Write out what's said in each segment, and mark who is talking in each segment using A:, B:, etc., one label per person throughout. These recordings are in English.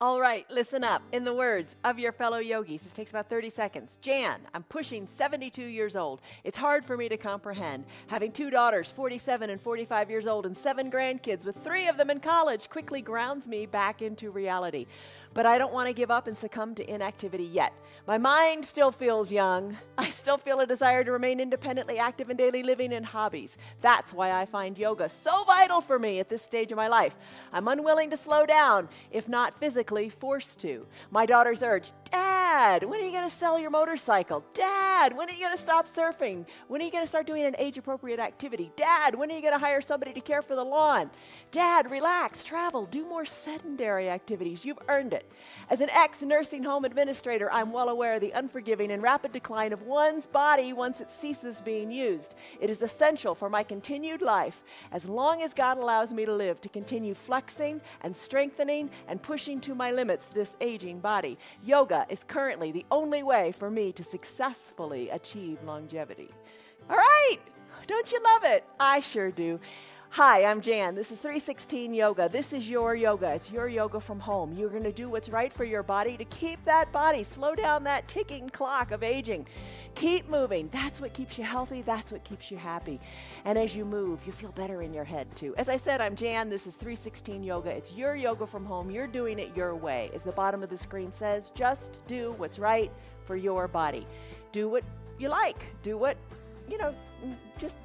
A: All right, listen up. In the words of your fellow yogis, this takes about 30 seconds. Jan, I'm pushing 72 years old. It's hard for me to comprehend. Having two daughters, 47 and 45 years old, and 7 grandkids, with 3 of them in college, quickly grounds me back into reality. But I don't want to give up and succumb to inactivity yet. My mind still feels young. I still feel a desire to remain independently active in daily living and hobbies. That's why I find yoga so vital for me at this stage of my life. I'm unwilling to slow down, if not physically forced to. My daughters urge, Dad, when are you going to sell your motorcycle? Dad, when are you going to stop surfing? When are you going to start doing an age-appropriate activity? Dad, when are you going to hire somebody to care for the lawn? Dad, relax, travel, do more sedentary activities. You've earned it. As an ex-nursing home administrator, I'm well aware of the unforgiving and rapid decline of one's body once it ceases being used. It is essential for my continued life, as long as God allows me to live, to continue flexing and strengthening and pushing to my limits this aging body. Yoga is currently the only way for me to successfully achieve longevity. All right, don't you love it? I sure do. Hi, I'm Jan. This is 316 Yoga. This is your yoga. It's your yoga from home. You're going to do what's right for your body to keep that body, slow down that ticking clock of aging. Keep moving. That's what keeps you healthy. That's what keeps you happy. And as you move, you feel better in your head too. As I said, I'm Jan. This is 316 Yoga. It's your yoga from home. You're doing it your way. As the bottom of the screen says, just do what's right for your body. Do what you like. Do what, just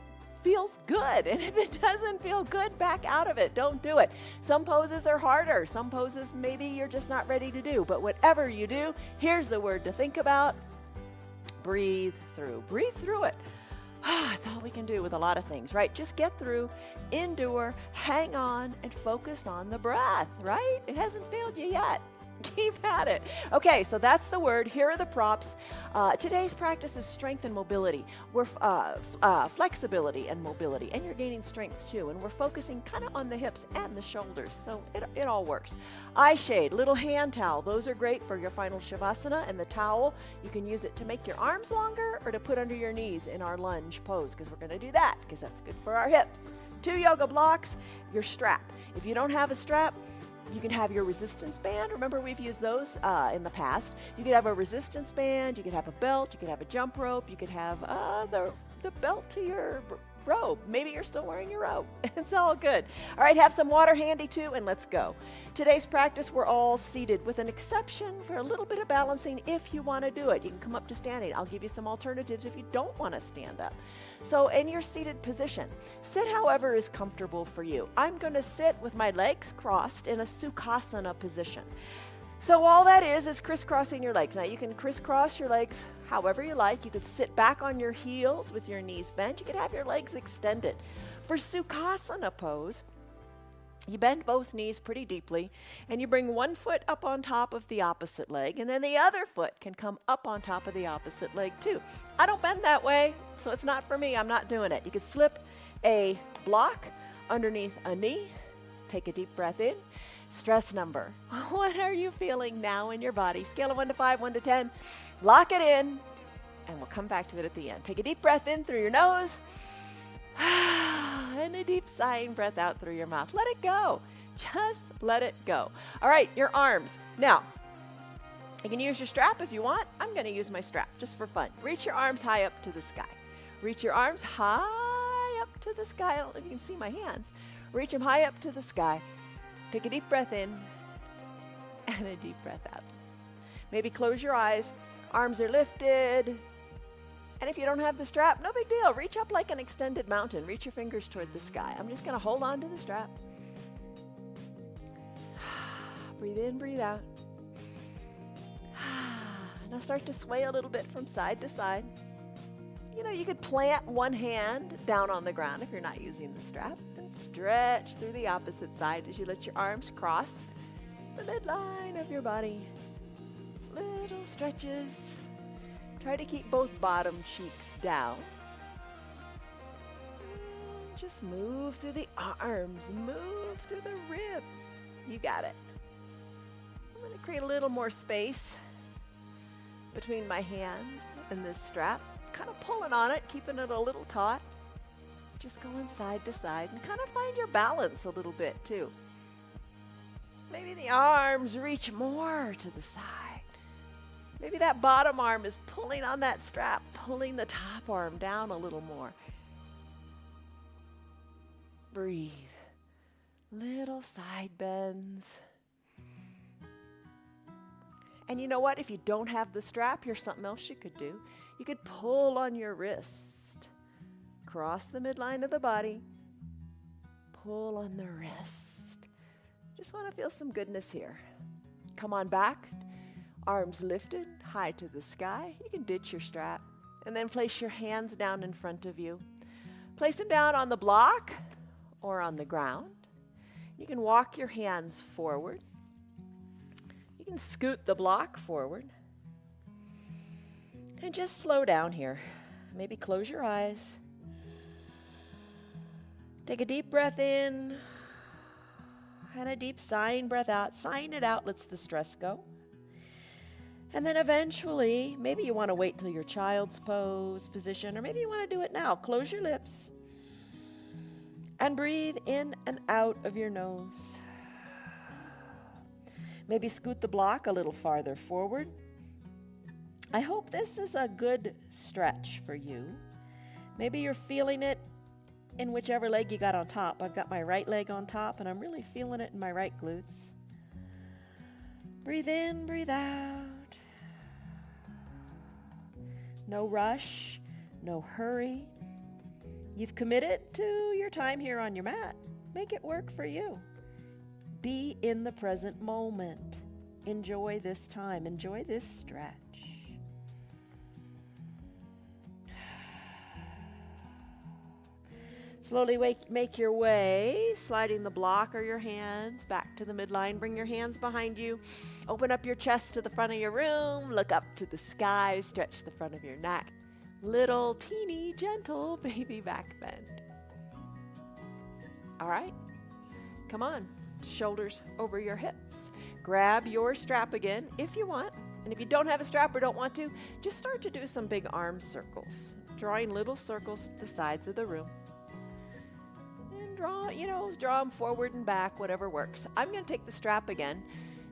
A: feels good. And if it doesn't feel good, back out of it. Don't do it. Some poses are harder. Some poses maybe you're just not ready to do. But whatever you do, here's the word to think about. Breathe through. Breathe through it. It's all we can do with a lot of things, right? Just get through, endure, hang on, and focus on the breath, right? It hasn't failed you yet. Keep at it. Okay, so that's the word. Here are the props. Today's practice is strength and mobility. We're flexibility and mobility, and you're gaining strength too. And we're focusing kind of on the hips and the shoulders, so it all works. Eye shade, little hand towel. Those are great for your final shavasana. And the towel, you can use it to make your arms longer or to put under your knees in our lunge pose, because we're going to do that because that's good for our hips. 2 yoga blocks, your strap. If you don't have a strap, you can have your resistance band. Remember, we've used those in the past. You could have a resistance band, you could have a belt, you could have a jump rope, you could have the belt to your robe. Maybe you're still wearing your robe. It's all good. All right, have some water handy too, and let's go. Today's practice, we're all seated, with an exception for a little bit of balancing if you want to do it. You can come up to standing. I'll give you some alternatives if you don't want to stand up. So in your seated position, sit however is comfortable for you. I'm going to sit with my legs crossed in a Sukhasana position. So all that is crisscrossing your legs. Now you can crisscross your legs however you like. You could sit back on your heels with your knees bent. You could have your legs extended. For Sukhasana pose, you bend both knees pretty deeply, and you bring one foot up on top of the opposite leg, and then the other foot can come up on top of the opposite leg too. I don't bend that way, so it's not for me. I'm not doing it. You could slip a block underneath a knee. Take a deep breath in. Stress number. What are you feeling now in your body? Scale of 1 to 5, 1 to 10. Lock it in, and we'll come back to it at the end. Take a deep breath in through your nose. And a deep sighing breath out through your mouth. Let it go. Just let it go. All right, your arms. Now, you can use your strap if you want. I'm going to use my strap just for fun. Reach your arms high up to the sky. Reach your arms high up to the sky. I don't know if you can see my hands. Reach them high up to the sky. Take a deep breath in and a deep breath out. Maybe close your eyes. Arms are lifted. And if you don't have the strap, no big deal. Reach up like an extended mountain. Reach your fingers toward the sky. I'm just going to hold on to the strap. Breathe in, breathe out. Now start to sway a little bit from side to side. You could plant one hand down on the ground if you're not using the strap, and stretch through the opposite side as you let your arms cross the midline of your body. Little stretches. Try to keep both bottom cheeks down. Just move through the arms, move through the ribs. You got it. I'm going to create a little more space between my hands and this strap. Kind of pulling on it, keeping it a little taut. Just going side to side and kind of find your balance a little bit too. Maybe the arms reach more to the side. Maybe that bottom arm is pulling on that strap, pulling the top arm down a little more. Breathe. Little side bends. And you know what? If you don't have the strap, here's something else you could do. You could pull on your wrist. Cross the midline of the body. Pull on the wrist. Just want to feel some goodness here. Come on back. Arms lifted, high to the sky. You can ditch your strap. And then place your hands down in front of you. Place them down on the block or on the ground. You can walk your hands forward. You can scoot the block forward. And just slow down here. Maybe close your eyes. Take a deep breath in. And a deep sighing breath out. Sighing it out lets the stress go. And then eventually, maybe you want to wait till your child's pose position, or maybe you want to do it now. Close your lips and breathe in and out of your nose. Maybe scoot the block a little farther forward. I hope this is a good stretch for you. Maybe you're feeling it in whichever leg you got on top. I've got my right leg on top, and I'm really feeling it in my right glutes. Breathe in, breathe out. No rush, no hurry. You've committed to your time here on your mat. Make it work for you. Be in the present moment. Enjoy this time. Enjoy this stretch. Slowly make your way, sliding the block or your hands back to the midline. Bring your hands behind you. Open up your chest to the front of your room. Look up to the sky. Stretch the front of your neck. Little, teeny, gentle baby back bend. All right. Come on. Shoulders over your hips. Grab your strap again if you want. And if you don't have a strap or don't want to, just start to do some big arm circles. Drawing little circles to the sides of the room. Draw them forward and back, whatever works. I'm going to take the strap again.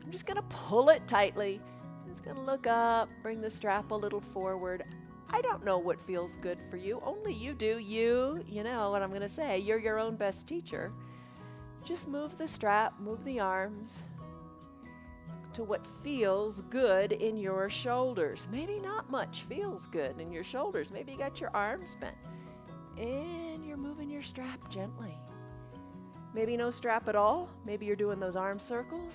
A: I'm just going to pull it tightly. I'm just going to look up, bring the strap a little forward. I don't know what feels good for you. Only you do. You know what I'm going to say. You're your own best teacher. Just move the strap, move the arms to what feels good in your shoulders. Maybe not much feels good in your shoulders. Maybe you got your arms bent. And you're moving your strap gently. Maybe no strap at all. Maybe you're doing those arm circles.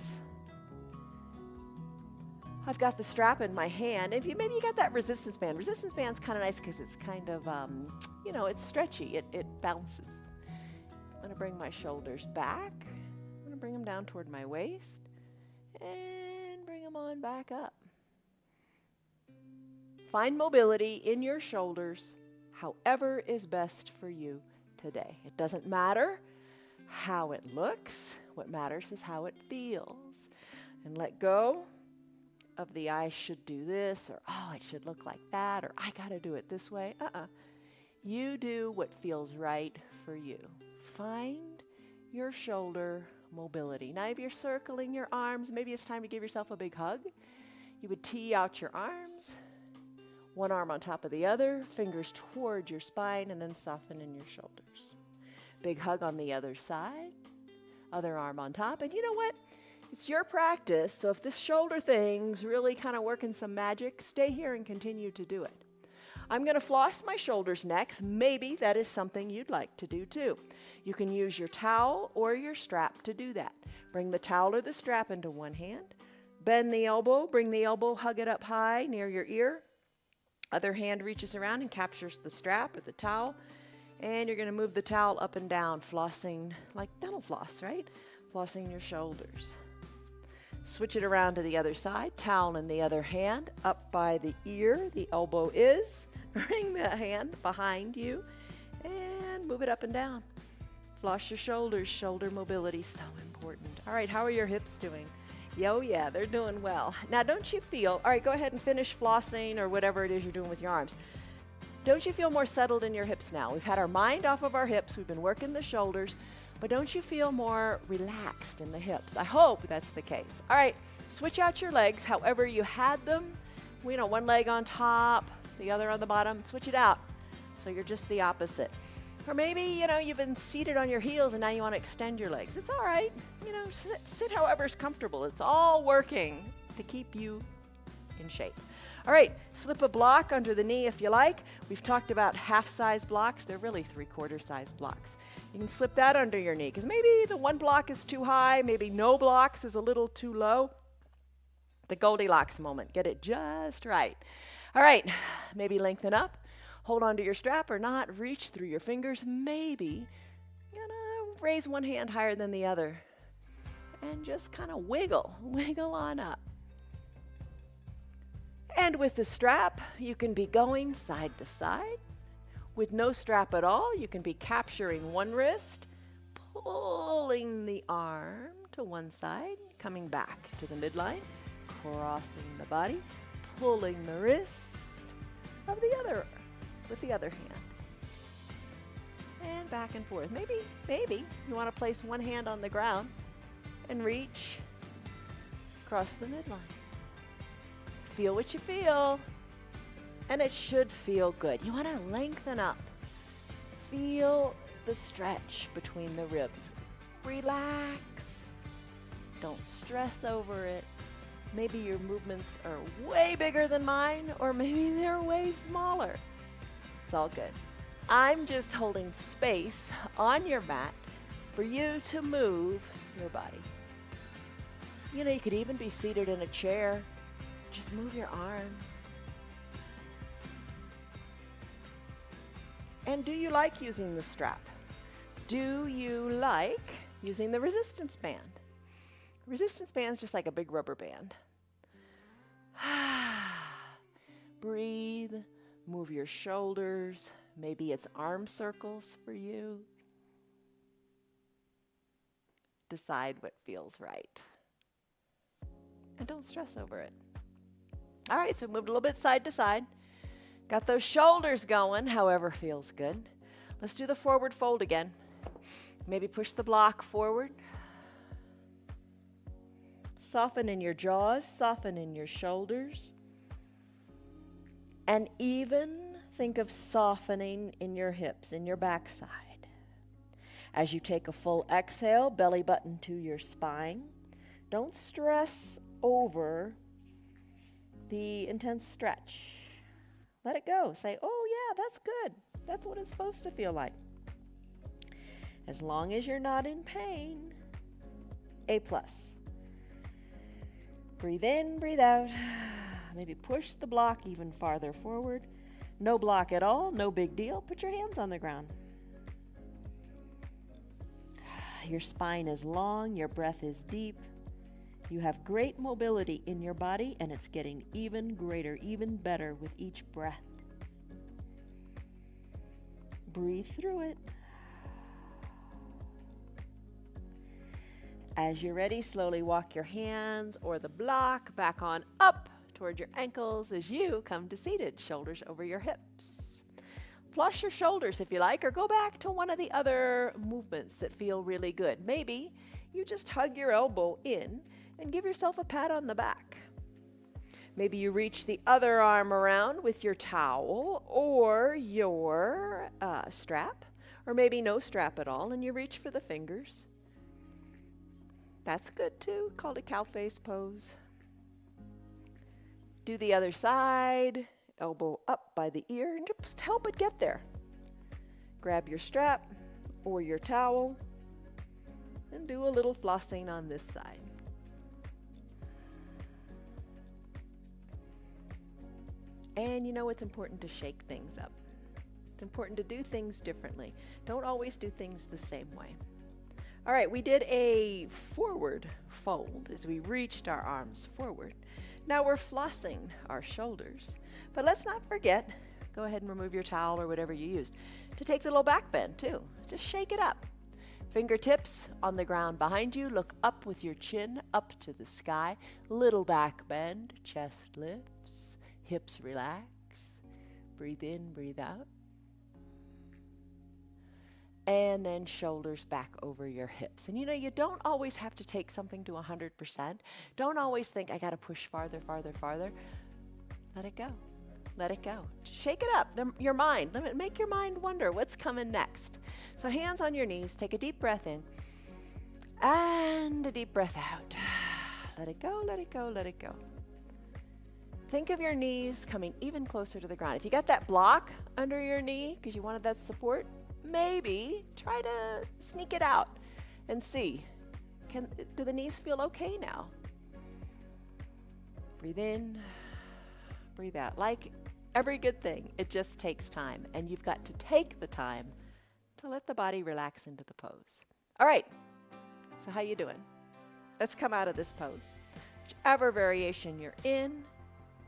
A: I've got the strap in my hand. Maybe you got that resistance band. Resistance band's kind of nice because it's kind of, it's stretchy. It bounces. I'm going to bring my shoulders back. I'm going to bring them down toward my waist. And bring them on back up. Find mobility in your shoulders however is best for you today. It doesn't matter how it looks. What matters is how it feels. And let go of the I should do this, or oh, it should look like that, or I got to do it this way. You do what feels right for you. Find your shoulder mobility. Now, if you're circling your arms, maybe it's time to give yourself a big hug. You would tee out your arms, one arm on top of the other, fingers toward your spine, and then soften in your shoulders. Big hug on the other side, other arm on top. And you know what? It's your practice, so if this shoulder thing's really kind of working some magic, stay here and continue to do it. I'm going to floss my shoulders next. Maybe that is something you'd like to do too. You can use your towel or your strap to do that. Bring the towel or the strap into one hand. Bend the elbow, bring the elbow, hug it up high near your ear. Other hand reaches around and captures the strap or the towel. And you're going to move the towel up and down, flossing like dental floss, right? Flossing your shoulders. Switch it around to the other side. Towel in the other hand, up by the ear. The elbow is. Bring the hand behind you and move it up and down. Floss your shoulders. Shoulder mobility is so important. All right, how are your hips doing? Oh yeah, they're doing well. Now don't you feel, all right, go ahead and finish flossing or whatever it is you're doing with your arms. Don't you feel more settled in your hips now? We've had our mind off of our hips. We've been working the shoulders. But don't you feel more relaxed in the hips? I hope that's the case. All right, switch out your legs however you had them. You know, one leg on top, the other on the bottom. Switch it out so you're just the opposite. Or maybe, you know, you've been seated on your heels and now you want to extend your legs. It's all right. You know, sit however's comfortable. It's all working to keep you in shape. All right, slip a block under the knee if you like. We've talked about half-size blocks. They're really three-quarter size blocks. You can slip that under your knee because maybe the one block is too high, maybe no blocks is a little too low. The Goldilocks moment. Get it just right. All right, maybe lengthen up. Hold on to your strap or not. Reach through your fingers. Maybe raise one hand higher than the other and just kind of wiggle on up. And with the strap, you can be going side to side. With no strap at all, you can be capturing one wrist, pulling the arm to one side, coming back to the midline, crossing the body, pulling the wrist of the other with the other hand. And back and forth. Maybe you want to place one hand on the ground and reach across the midline. Feel what you feel, and it should feel good. You want to lengthen up. Feel the stretch between the ribs. Relax. Don't stress over it. Maybe your movements are way bigger than mine, or maybe they're way smaller. It's all good. I'm just holding space on your mat for you to move your body. You know, you could even be seated in a chair. Just move your arms. And do you like using the strap? Do you like using the resistance band? Resistance band is just like a big rubber band. Breathe, move your shoulders. Maybe it's arm circles for you. Decide what feels right. And don't stress over it. All right, so moved a little bit side to side. Got those shoulders going, however feels good. Let's do the forward fold again. Maybe push the block forward. Soften in your jaws, soften in your shoulders. And even think of softening in your hips, in your backside. As you take a full exhale, belly button to your spine. Don't stress over the intense stretch. Let it go. Say, oh yeah, that's good. That's what it's supposed to feel like. As long as you're not in pain, A+. Breathe in, breathe out. Maybe push the block even farther forward. No block at all, no big deal. Put your hands on the ground. Your spine is long, your breath is deep. You have great mobility in your body, and it's getting even greater, even better with each breath. Breathe through it. As you're ready, slowly walk your hands or the block back on up toward your ankles as you come to seated, shoulders over your hips. Flush your shoulders if you like, or go back to one of the other movements that feel really good. Maybe you just hug your elbow in and give yourself a pat on the back. Maybe you reach the other arm around with your towel or your strap, or maybe no strap at all, and you reach for the fingers. That's good too, called a cow face pose. Do the other side, elbow up by the ear, and just help it get there. Grab your strap or your towel and do a little flossing on this side. And you know it's important to shake things up. It's important to do things differently. Don't always do things the same way. All right, we did a forward fold as we reached our arms forward. Now we're flossing our shoulders. But let's not forget, go ahead and remove your towel or whatever you used, to take the little back bend too. Just shake it up. Fingertips on the ground behind you. Look up with your chin up to the sky. Little back bend, chest lifts, hips relax. Breathe in, breathe out. and then shoulders back over your hips. And you know, you don't always have to take something to 100%. Don't always think, I got to push farther, farther, farther. Let it go. Let it go. Shake it up, your mind. Make your mind wonder what's coming next. So hands on your knees, take a deep breath in and a deep breath out. Let it go, let it go, let it go. Think of your knees coming even closer to the ground. If you got that block under your knee because you wanted that support, maybe try to sneak it out and see. Do the knees feel okay now? Breathe in, breathe out. Like every good thing, it just takes time, and you've got to take the time to let the body relax into the pose. All right, so how you doing? Let's come out of this pose. Whichever variation you're in,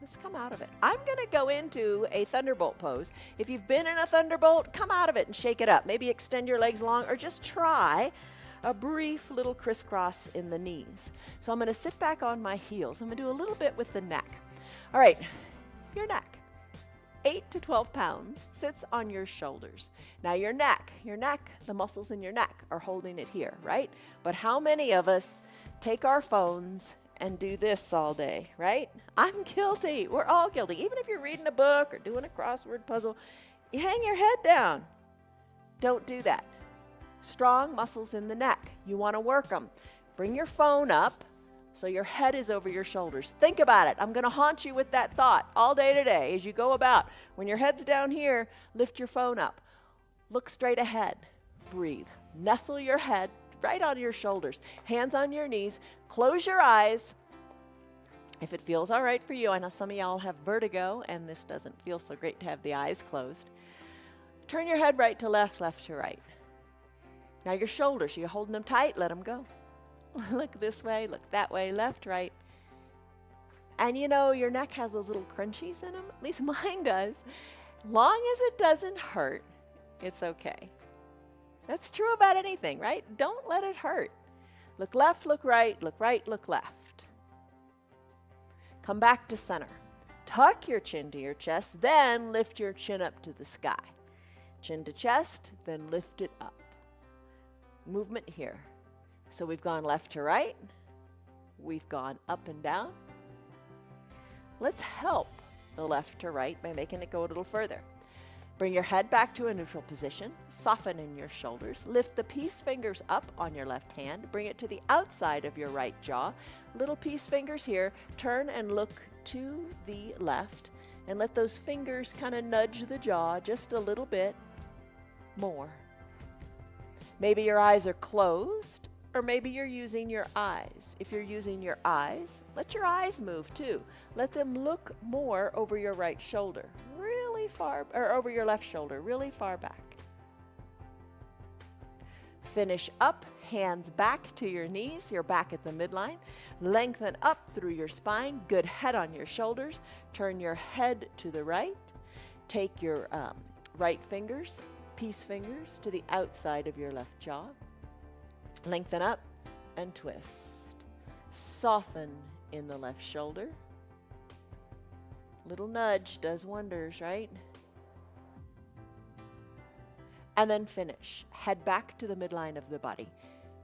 A: let's come out of it. I'm gonna go into a thunderbolt pose. If you've been in a thunderbolt, come out of it and shake it up. Maybe extend your legs long, or just try a brief little crisscross in the knees. So I'm gonna sit back on my heels. I'm gonna do a little bit with the neck. All right, your neck. 8 to 12 pounds sits on your shoulders. Now your neck, the muscles in your neck are holding it here, right? But how many of us take our phones and do this all day, right? I'm guilty. We're all guilty. Even if you're reading a book or doing a crossword puzzle, you hang your head down. Don't do that. Strong muscles in the neck. You want to work them. Bring your phone up so your head is over your shoulders. Think about it. I'm going to haunt you with that thought all day today as you go about. When your head's down here, lift your phone up. Look straight ahead. Breathe. Nestle your head right on your shoulders. Hands on your knees. Close your eyes. If it feels all right for you, I know some of y'all have vertigo and this doesn't feel so great to have the eyes closed. Turn your head right to left, left to right. Now your shoulders, you're holding them tight, let them go. Look this way, look that way, left, right. And you know, your neck has those little crunchies in them. At least mine does. Long as it doesn't hurt, it's okay. That's true about anything, right? Don't let it hurt. Look left, look right, look left. Come back to center. Tuck your chin to your chest, then lift your chin up to the sky. Chin to chest, then lift it up. Movement here. So we've gone left to right. We've gone up and down. Let's help the left to right by making it go a little further. Bring your head back to a neutral position. Soften in your shoulders. Lift the peace fingers up on your left hand. Bring it to the outside of your right jaw. Little peace fingers here. Turn and look to the left. And let those fingers kind of nudge the jaw just a little bit more. Maybe your eyes are closed, or maybe you're using your eyes. If you're using your eyes, let your eyes move too. Let them look more over your right shoulder, really far, or over your left shoulder, really far back. Finish up, hands back to your knees. You're back at the midline. Lengthen up through your spine. Good head on your shoulders. Turn your head to the right. Take your right fingers, peace fingers, to the outside of your left jaw. Lengthen up and twist. Soften in the left shoulder. Little nudge does wonders, right? And then finish. Head back to the midline of the body.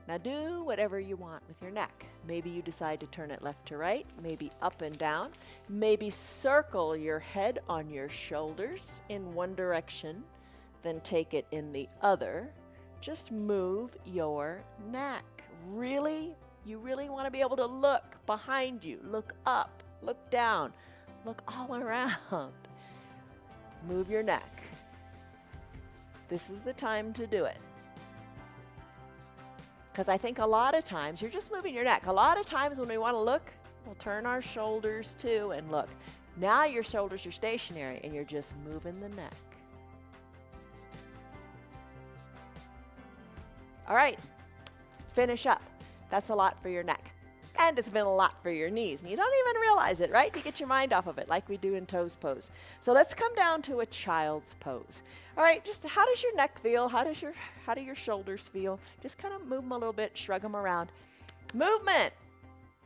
A: Now do whatever you want with your neck. Maybe you decide to turn it left to right, maybe up and down. Maybe circle your head on your shoulders in one direction, then take it in the other. Just move your neck. You really want to be able to look behind you, look up, look down, look all around. Move your neck. This is the time to do it. Because I think a lot of times, you're just moving your neck. A lot of times when we want to look, we'll turn our shoulders too and look. Now your shoulders are stationary and you're just moving the neck. All right, finish up. That's a lot for your neck. And it's been a lot for your knees. And you don't even realize it, right? You get your mind off of it like we do in toes pose. So let's come down to a child's pose. All right, just how does your neck feel? How do your shoulders feel? Just kind of move them a little bit, shrug them around. Movement.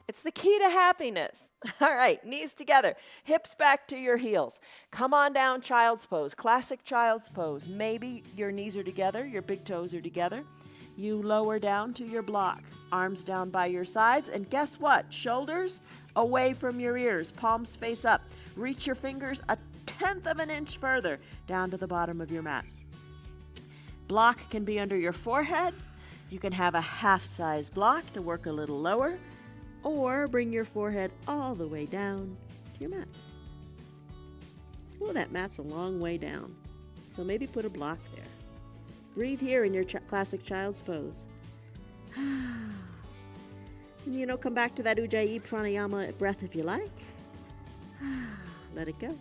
A: It's the key to happiness. All right, knees together, hips back to your heels. Come on down, child's pose, classic child's pose. Maybe your knees are together, your big toes are together. You lower down to your block, arms down by your sides, and guess what? Shoulders away from your ears, palms face up. Reach your fingers a 1/10 of an inch further down to the bottom of your mat. Block can be under your forehead. You can have a half-size block to work a little lower, or bring your forehead all the way down to your mat. Oh, that mat's a long way down, so maybe put a block there. Breathe here in your classic child's pose. And, come back to that Ujjayi Pranayama breath if you like. Let it go.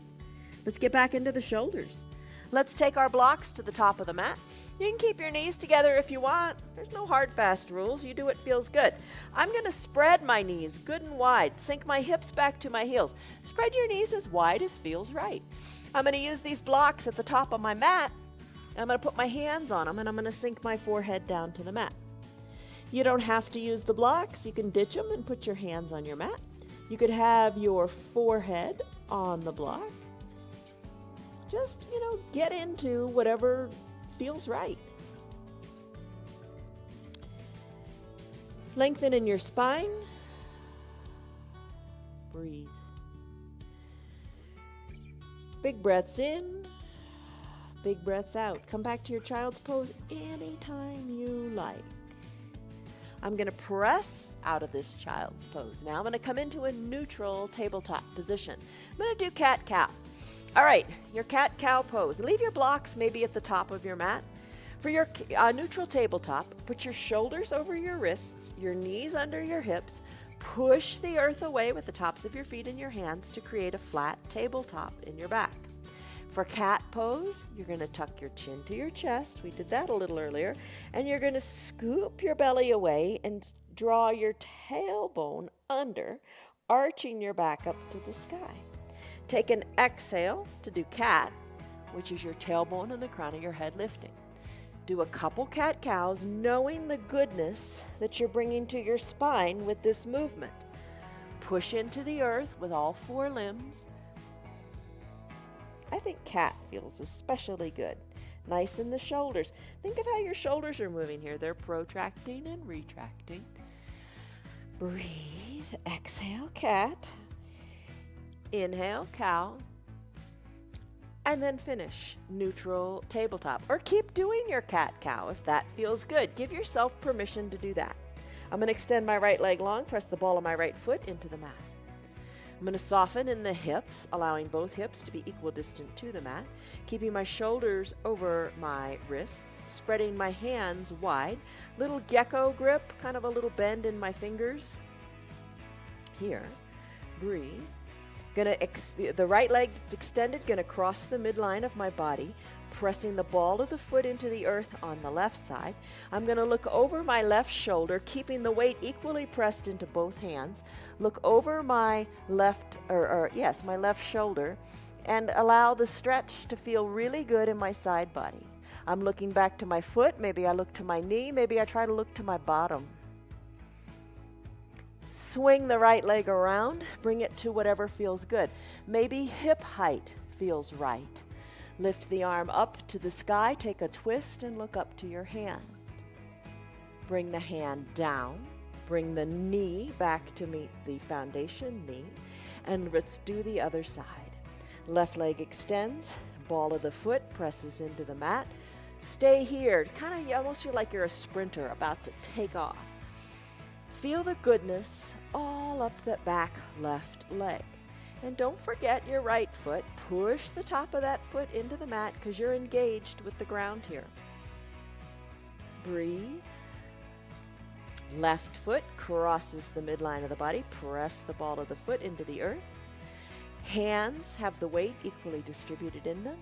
A: Let's get back into the shoulders. Let's take our blocks to the top of the mat. You can keep your knees together if you want. There's no hard, fast rules. You do what feels good. I'm going to spread my knees good and wide. Sink my hips back to my heels. Spread your knees as wide as feels right. I'm going to use these blocks at the top of my mat. I'm going to put my hands on them, and I'm going to sink my forehead down to the mat. You don't have to use the blocks. You can ditch them and put your hands on your mat. You could have your forehead on the block. Just, get into whatever feels right. Lengthen in your spine. Breathe. Big breaths in, big breaths out. Come back to your child's pose anytime you like. I'm going to press out of this child's pose. Now I'm going to come into a neutral tabletop position. I'm going to do cat-cow. All right, your cat-cow pose. Leave your blocks maybe at the top of your mat. For your neutral tabletop, put your shoulders over your wrists, your knees under your hips. Push the earth away with the tops of your feet and your hands to create a flat tabletop in your back. For cat pose, you're going to tuck your chin to your chest. We did that a little earlier. And you're going to scoop your belly away and draw your tailbone under, arching your back up to the sky. Take an exhale to do cat, which is your tailbone and the crown of your head lifting. Do a couple cat-cows, knowing the goodness that you're bringing to your spine with this movement. Push into the earth with all four limbs. I think cat feels especially good. Nice in the shoulders. Think of how your shoulders are moving here. They're protracting and retracting. Breathe. Exhale, cat. Inhale, cow. And then finish neutral tabletop. Or keep doing your cat-cow if that feels good. Give yourself permission to do that. I'm going to extend my right leg long, press the ball of my right foot into the mat. I'm going to soften in the hips, allowing both hips to be equidistant to the mat, keeping my shoulders over my wrists, spreading my hands wide, little gecko grip, kind of a little bend in my fingers. Here, breathe. The right leg that's extended, going to cross the midline of my body, pressing the ball of the foot into the earth on the left side. I'm going to look over my left shoulder, keeping the weight equally pressed into both hands. Look over my left shoulder, and allow the stretch to feel really good in my side body. I'm looking back to my foot. Maybe I look to my knee. Maybe I try to look to my bottom. Swing the right leg around, bring it to whatever feels good. Maybe hip height feels right. Lift the arm up to the sky, take a twist, and look up to your hand. Bring the hand down, bring the knee back to meet the foundation knee, and let's do the other side. Left leg extends, ball of the foot presses into the mat. Stay here, you almost feel like you're a sprinter about to take off. Feel the goodness all up that back left leg. And don't forget your right foot. Push the top of that foot into the mat because you're engaged with the ground here. Breathe. Left foot crosses the midline of the body. Press the ball of the foot into the earth. Hands have the weight equally distributed in them.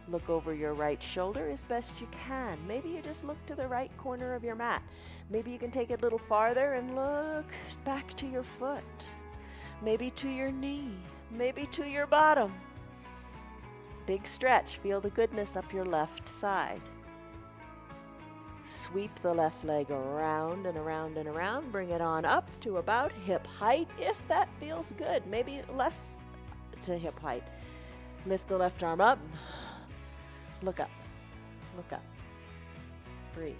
A: Look over your right shoulder as best you can. Maybe you just look to the right corner of your mat. Maybe you can take it a little farther and look back to your foot. Maybe to your knee. Maybe to your bottom. Big stretch. Feel the goodness up your left side. Sweep the left leg around and around and around. Bring it on up to about hip height if that feels good. Maybe less to hip height. Lift the left arm up. Look up. Look up. Breathe.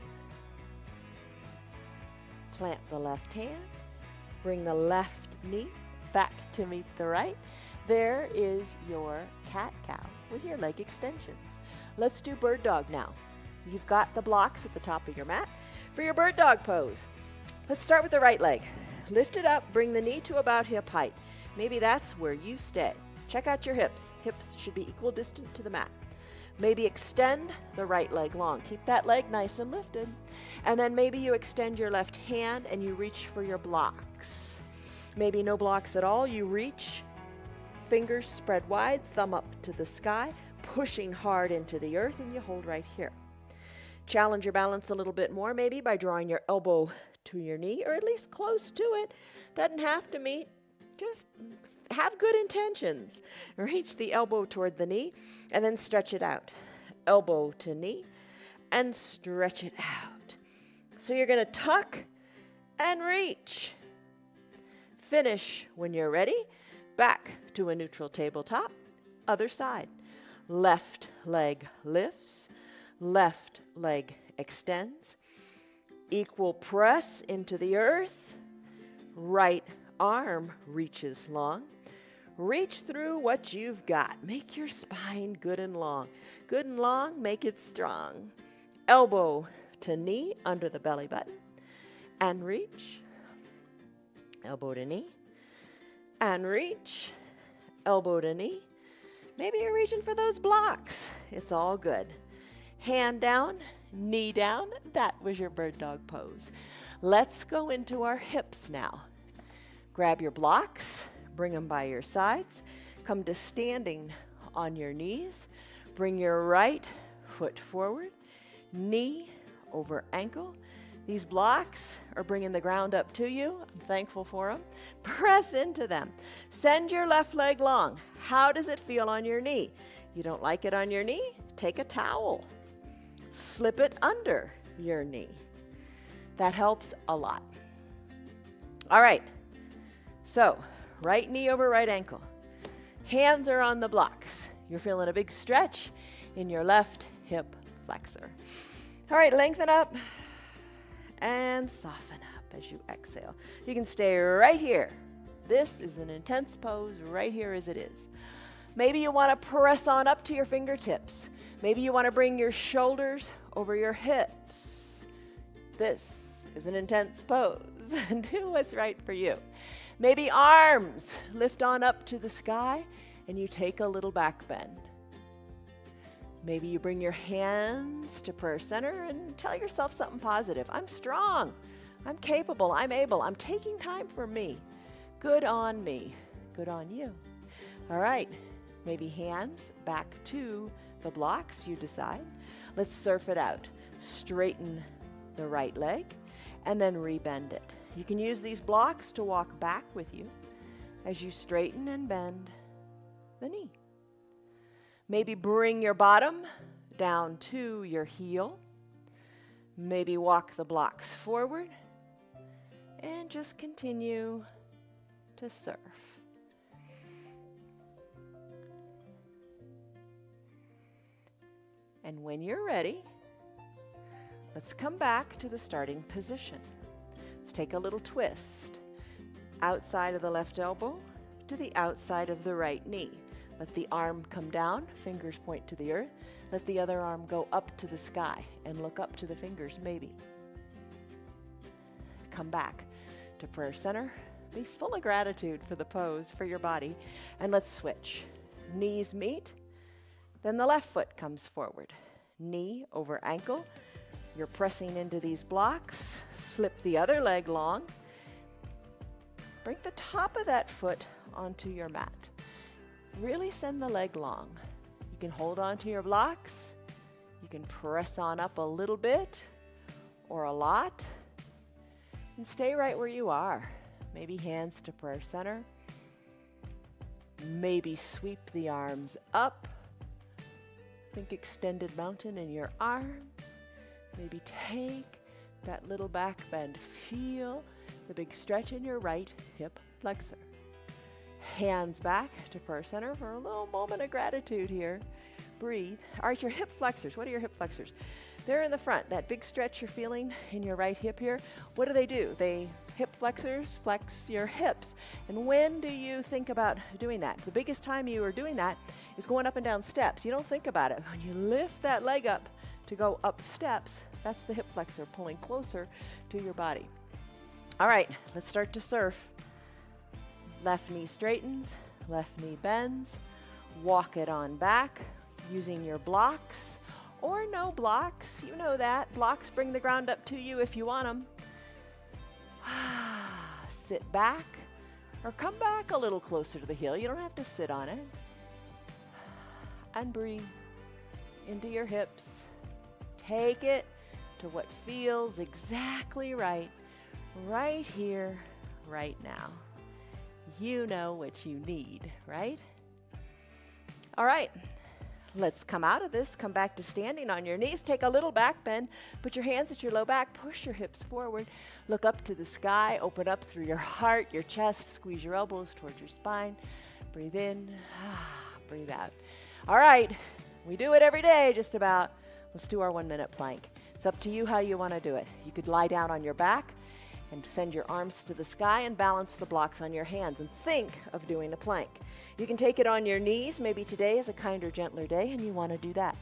A: Plant the left hand. Bring the left knee back to meet the right. There is your cat-cow with your leg extensions. Let's do bird dog now. You've got the blocks at the top of your mat for your bird dog pose. Let's start with the right leg. Lift it up, bring the knee to about hip height. Maybe that's where you stay. Check out your hips. Hips should be equal distant to the mat. Maybe extend the right leg long. Keep that leg nice and lifted. And then maybe you extend your left hand and you reach for your blocks. Maybe no blocks at all. You reach, fingers spread wide, thumb up to the sky, pushing hard into the earth, and you hold right here. Challenge your balance a little bit more, maybe by drawing your elbow to your knee, or at least close to it. Doesn't have to meet. Just have good intentions. Reach the elbow toward the knee and then stretch it out. Elbow to knee and stretch it out. So you're going to tuck and reach. Finish when you're ready. Back to a neutral tabletop. Other side. Left leg lifts. Left leg extends. Equal press into the earth. Right arm reaches long. Reach through what you've got. Make your spine good and long. Good and long, make it strong. Elbow to knee under the belly button. And reach. Elbow to knee. And reach. Elbow to knee. Maybe you're reaching for those blocks. It's all good. Hand down, knee down. That was your bird dog pose. Let's go into our hips now. Grab your blocks, bring them by your sides. Come to standing on your knees. Bring your right foot forward, knee over ankle. These blocks are bringing the ground up to you. I'm thankful for them. Press into them. Send your left leg long. How does it feel on your knee? You don't like it on your knee? Take a towel. Slip it under your knee. That helps a lot. All right. So, right knee over right ankle. Hands are on the blocks. You're feeling a big stretch in your left hip flexor. All right, lengthen up and soften up as you exhale. You can stay right here. This is an intense pose right here as it is. Maybe you want to press on up to your fingertips. Maybe you want to bring your shoulders over your hips. This is an intense pose. Do what's right for you. Maybe arms lift on up to the sky and you take a little back bend. Maybe you bring your hands to prayer center and tell yourself something positive. I'm strong. I'm capable. I'm able. I'm taking time for me. Good on me. Good on you. All right. Maybe hands back to the blocks, you decide. Let's surf it out. Straighten the right leg and then rebend it. You can use these blocks to walk back with you as you straighten and bend the knee. Maybe bring your bottom down to your heel. Maybe walk the blocks forward and just continue to surf. And when you're ready, let's come back to the starting position. Let's take a little twist. Outside of the left elbow to the outside of the right knee. Let the arm come down, fingers point to the earth. Let the other arm go up to the sky and look up to the fingers, maybe. Come back to prayer center. Be full of gratitude for the pose, for your body. And let's switch. Knees meet. Then the left foot comes forward. Knee over ankle. You're pressing into these blocks. Slip the other leg long. Bring the top of that foot onto your mat. Really send the leg long. You can hold on to your blocks. You can press on up a little bit or a lot. And stay right where you are. Maybe hands to prayer center. Maybe sweep the arms up. Think extended mountain in your arms. Maybe take that little back bend. Feel the big stretch in your right hip flexor. Hands back to first center for a little moment of gratitude here. Breathe. All right, your hip flexors. What are your hip flexors? They're in the front. That big stretch you're feeling in your right hip here, what do? Hip flexors flex your hips. And when do you think about doing that? The biggest time you are doing that is going up and down steps. You don't think about it. When you lift that leg up to go up steps, that's the hip flexor pulling closer to your body. All right, let's start to surf. Left knee straightens, left knee bends. Walk it on back using your blocks or no blocks. You know that. Blocks bring the ground up to you if you want them. Sit back or come back a little closer to the heel. You don't have to sit on it. And breathe into your hips. Take it to what feels exactly right here, right now. You know what you need, right? All right, let's come out of this. Come back to standing on your knees. Take a little back bend. Put your hands at your low back. Push your hips forward. Look up to the sky. Open up through your heart, your chest. Squeeze your elbows towards your spine. Breathe in. Breathe out. All right, we do it every day, just about. Let's do our 1-minute plank. It's up to you how you want to do it. You could lie down on your back and send your arms to the sky and balance the blocks on your hands and think of doing a plank. You can take it on your knees. Maybe today is a kinder, gentler day and you want to do that.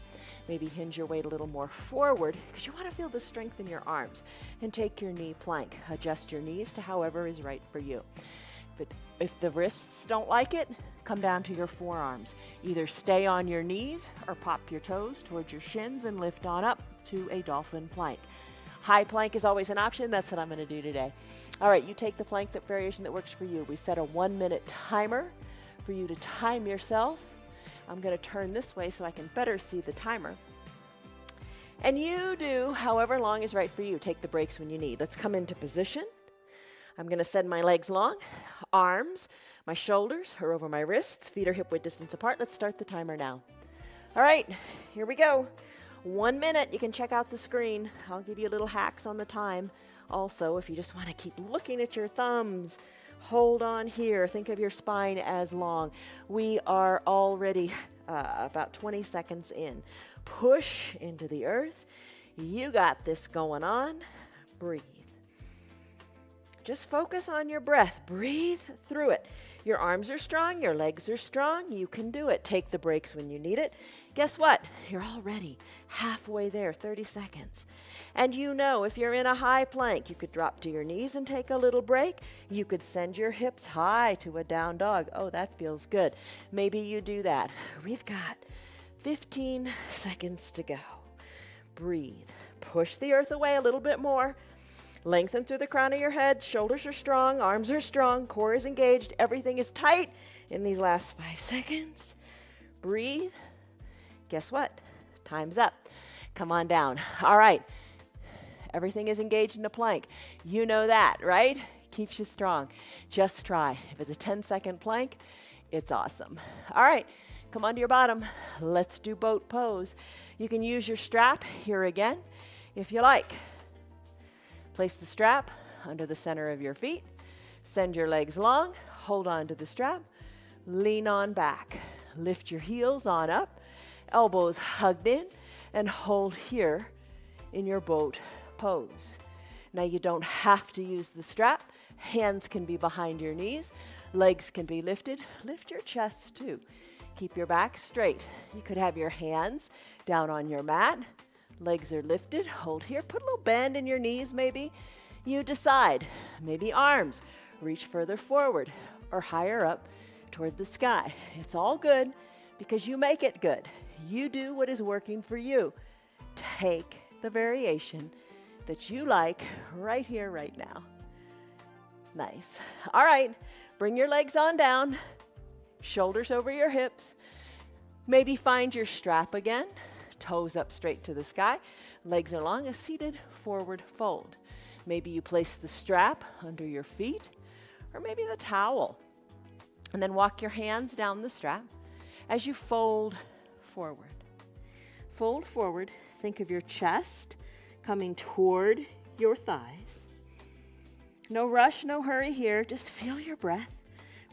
A: Maybe hinge your weight a little more forward because you want to feel the strength in your arms, and take your knee plank. Adjust your knees to however is right for you. If the wrists don't like it, come down to your forearms. Either stay on your knees or pop your toes towards your shins and lift on up to a dolphin plank. High plank is always an option. That's what I'm going to do today. All right, you take the plank variation that works for you. We set a 1-minute timer for you to time yourself. I'm going to turn this way so I can better see the timer. And you do however long is right for you. Take the breaks when you need. Let's come into position. I'm going to send my legs long, arms, my shoulders are over my wrists, feet are hip width distance apart. Let's start the timer now. All right, here we go. 1 minute. You can check out the screen. I'll give you little hacks on the time. Also, if you just want to keep looking at your thumbs, hold on here. Think of your spine as long. We are already about 20 seconds in. Push into the earth. You got this going on. Breathe. Just focus on your breath. Breathe through it. Your arms are strong. Your legs are strong. You can do it. Take the breaks when you need it. Guess what? You're already halfway there, 30 seconds. And you know, if you're in a high plank, you could drop to your knees and take a little break. You could send your hips high to a down dog. Oh, that feels good. Maybe you do that. We've got 15 seconds to go. Breathe. Push the earth away a little bit more. Lengthen through the crown of your head. Shoulders are strong. Arms are strong. Core is engaged. Everything is tight in these last 5 seconds. Breathe. Guess what? Time's up. Come on down. All right. Everything is engaged in a plank. You know that, right? Keeps you strong. Just try. If it's a 10-second plank, it's awesome. All right. Come onto your bottom. Let's do boat pose. You can use your strap here again if you like. Place the strap under the center of your feet. Send your legs long. Hold on to the strap. Lean on back. Lift your heels on up. Elbows hugged in. And hold here in your boat pose. Now you don't have to use the strap. Hands can be behind your knees. Legs can be lifted. Lift your chest too. Keep your back straight. You could have your hands down on your mat. Legs are lifted. Hold here. Put a little bend in your knees maybe. You decide. Maybe arms. Reach further forward or higher up toward the sky. It's all good because you make it good. You do what is working for you. Take the variation that you like right here, right now. Nice. All right. Bring your legs on down. Shoulders over your hips. Maybe find your strap again. Toes up straight to the sky. Legs are long, a seated forward fold. Maybe you place the strap under your feet or maybe the towel. And then walk your hands down the strap as you fold forward. Fold forward. Think of your chest coming toward your thighs. No rush, no hurry here. Just feel your breath.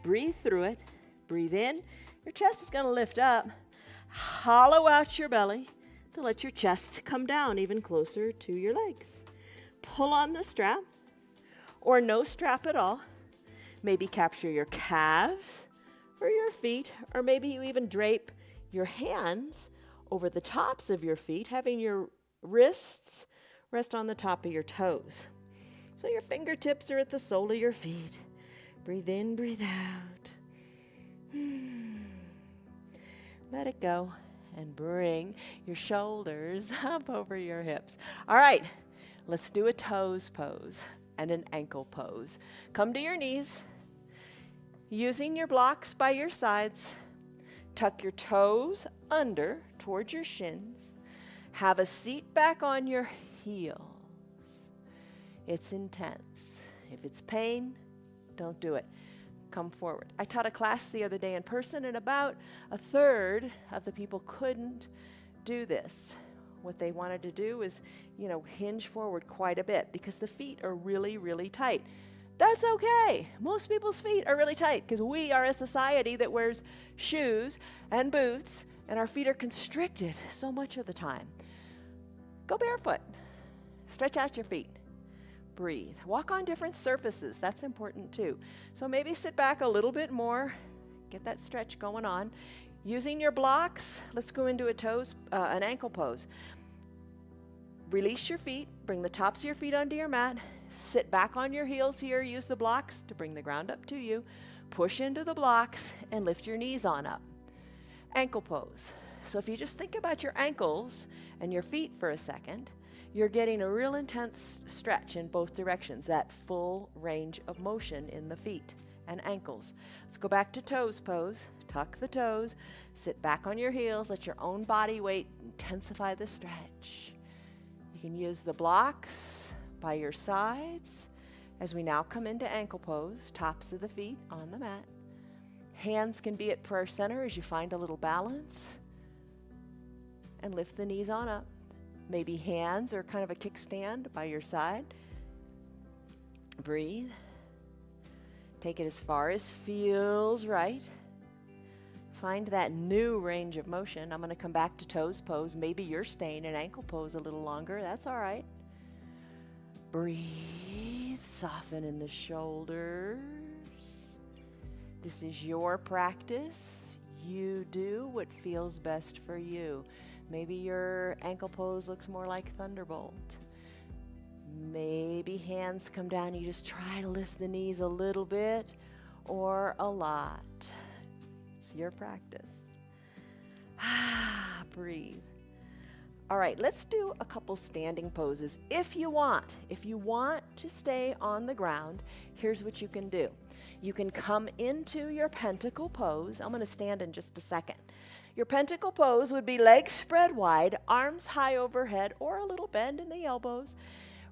A: Breathe through it. Breathe in. Your chest is going to lift up. Hollow out your belly to let your chest come down even closer to your legs. Pull on the strap or no strap at all. Maybe capture your calves or your feet, or maybe you even drape your hands over the tops of your feet, having your wrists rest on the top of your toes. So your fingertips are at the sole of your feet. Breathe in, breathe out. Let it go and bring your shoulders up over your hips. All right, let's do a toes pose and an ankle pose. Come to your knees, using your blocks by your sides. Tuck your toes under towards your shins. Have a seat back on your heels. It's intense. If it's pain, don't do it. Come forward. I taught a class the other day in person, and about a third of the people couldn't do this. What they wanted to do is, hinge forward quite a bit because the feet are really, really tight. That's okay. Most people's feet are really tight because we are a society that wears shoes and boots, and our feet are constricted so much of the time. Go barefoot. Stretch out your feet. Breathe. Walk on different surfaces. That's important too. So maybe sit back a little bit more. Get that stretch going on. Using your blocks, let's go into an ankle pose. Release your feet. Bring the tops of your feet onto your mat. Sit back on your heels here. Use the blocks to bring the ground up to you. Push into the blocks and lift your knees on up. Ankle pose. So if you just think about your ankles and your feet for a second, you're getting a real intense stretch in both directions, that full range of motion in the feet and ankles. Let's go back to toes pose. Tuck the toes. Sit back on your heels. Let your own body weight intensify the stretch. You can use the blocks by your sides as we now come into ankle pose, tops of the feet on the mat. Hands can be at prayer center as you find a little balance. And lift the knees on up. Maybe hands or kind of a kickstand by your side. Breathe. Take it as far as feels right. Find that new range of motion. I'm going to come back to toes pose. Maybe you're staying in ankle pose a little longer. That's all right. Breathe. Soften in the shoulders. This is your practice. You do what feels best for you. Maybe your ankle pose looks more like thunderbolt. Maybe hands come down. You just try to lift the knees a little bit or a lot. It's your practice. Breathe. All right, let's do a couple standing poses if you want. If you want to stay on the ground, here's what you can do. You can come into your pentacle pose. I'm going to stand in just a second. Your pentacle pose would be legs spread wide, arms high overhead, or a little bend in the elbows,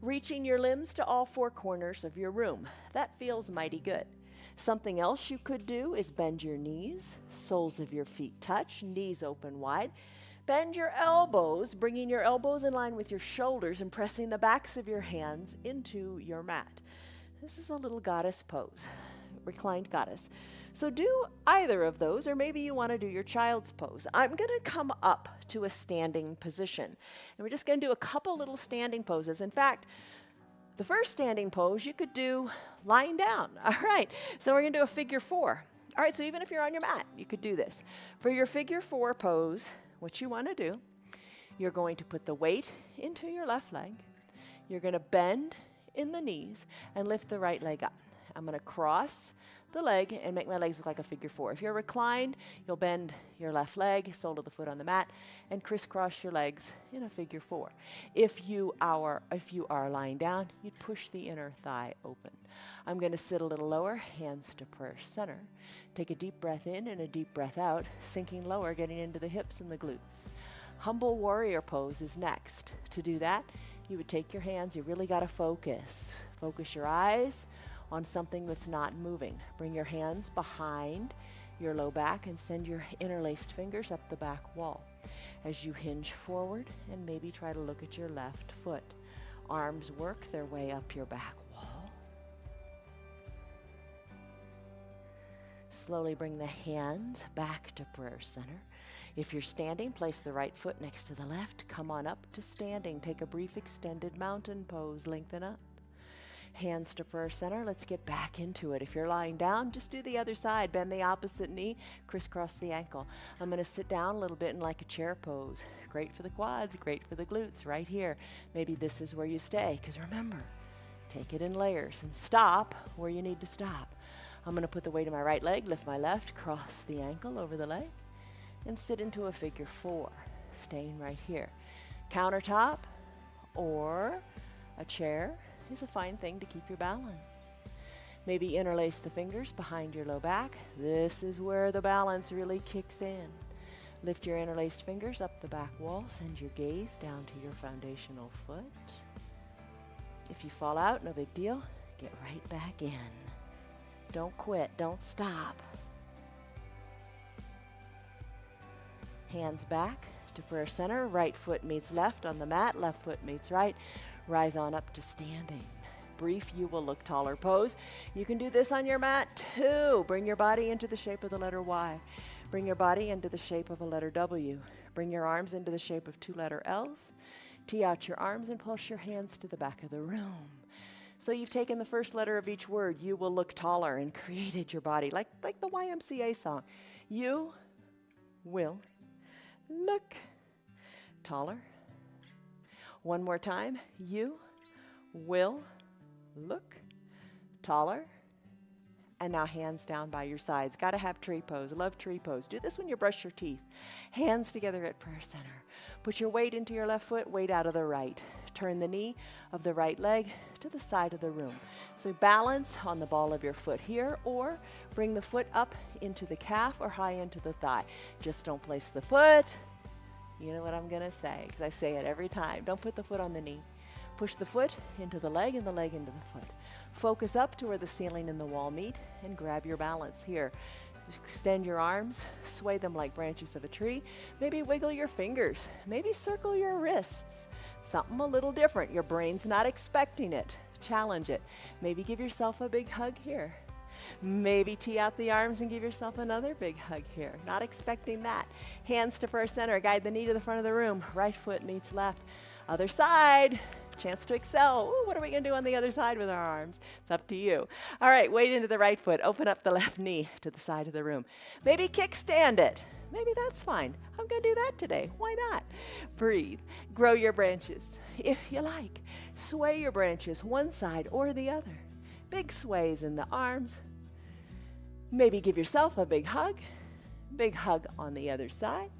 A: reaching your limbs to all four corners of your room. That feels mighty good. Something else you could do is bend your knees, soles of your feet touch, knees open wide. Bend your elbows, bringing your elbows in line with your shoulders and pressing the backs of your hands into your mat. This is a little goddess pose, reclined goddess. So do either of those, or maybe you want to do your child's pose. I'm going to come up to a standing position, and we're just going to do a couple little standing poses. In fact, the first standing pose you could do lying down. All right, so we're going to do a figure four. All right, so even if you're on your mat, you could do this. For your figure four pose, what you want to do, you're going to put the weight into your left leg. You're going to bend in the knees and lift the right leg up. I'm going to cross the leg and make my legs look like a figure four. If you're reclined, you'll bend your left leg, sole of the foot on the mat, and crisscross your legs in a figure four. If you are lying down, you'd push the inner thigh open. I'm going to sit a little lower, hands to prayer center. Take a deep breath in and a deep breath out, sinking lower, getting into the hips and the glutes. Humble warrior pose is next. To do that, you would take your hands, you really got to focus. Focus your eyes on something that's not moving. Bring your hands behind your low back and send your interlaced fingers up the back wall as you hinge forward and maybe try to look at your left foot. Arms work their way up your back wall. Slowly bring the hands back to prayer center. If you're standing, place the right foot next to the left. Come on up to standing. Take a brief extended mountain pose. Lengthen up. Hands to prayer center. Let's get back into it. If you're lying down, just do the other side. Bend the opposite knee. Crisscross the ankle. I'm going to sit down a little bit in like a chair pose. Great for the quads. Great for the glutes. Right here. Maybe this is where you stay. Because remember, take it in layers and stop where you need to stop. I'm going to put the weight of my right leg. Lift my left. Cross the ankle over the leg. And sit into a figure 4, staying right here. Countertop or a chair is a fine thing to keep your balance. Maybe interlace the fingers behind your low back. This is where the balance really kicks in. Lift your interlaced fingers up the back wall. Send your gaze down to your foundational foot. If you fall out, no big deal. Get right back in. Don't quit. Don't stop. Hands back to prayer center. Right foot meets left on the mat. Left foot meets right. Rise on up to standing. Brief, you will look taller pose. You can do this on your mat too. Bring your body into the shape of the letter Y. Bring your body into the shape of a letter W. Bring your arms into the shape of 2 letter L's. Tee out your arms and pulse your hands to the back of the room. So you've taken the first letter of each word, you will look taller, and created your body, like the YMCA song. You will look taller. One more time. You will look taller. And now hands down by your sides. Got to have tree pose. Love tree pose. Do this when you brush your teeth. Hands together at prayer center. Put your weight into your left foot, weight out of the right. Turn the knee of the right leg to the side of the room. So balance on the ball of your foot here, or bring the foot up into the calf or high into the thigh. Just don't place the foot. You know what I'm going to say, because I say it every time. Don't put the foot on the knee. Push the foot into the leg and the leg into the foot. Focus up to where the ceiling and the wall meet and grab your balance here. Just extend your arms, sway them like branches of a tree. Maybe wiggle your fingers. Maybe circle your wrists. Something a little different. Your brain's not expecting it. Challenge it. Maybe give yourself a big hug here. Maybe tee out the arms and give yourself another big hug here. Not expecting that. Hands to prayer center. Guide the knee to the front of the room. Right foot meets left. Other side. Chance to excel. Ooh, what are we going to do on the other side with our arms? It's up to you. All right, weight into the right foot. Open up the left knee to the side of the room. Maybe kickstand it. Maybe that's fine. I'm going to do that today. Why not? Breathe. Grow your branches if you like. Sway your branches one side or the other. Big sways in the arms. Maybe give yourself a big hug. Big hug on the other side.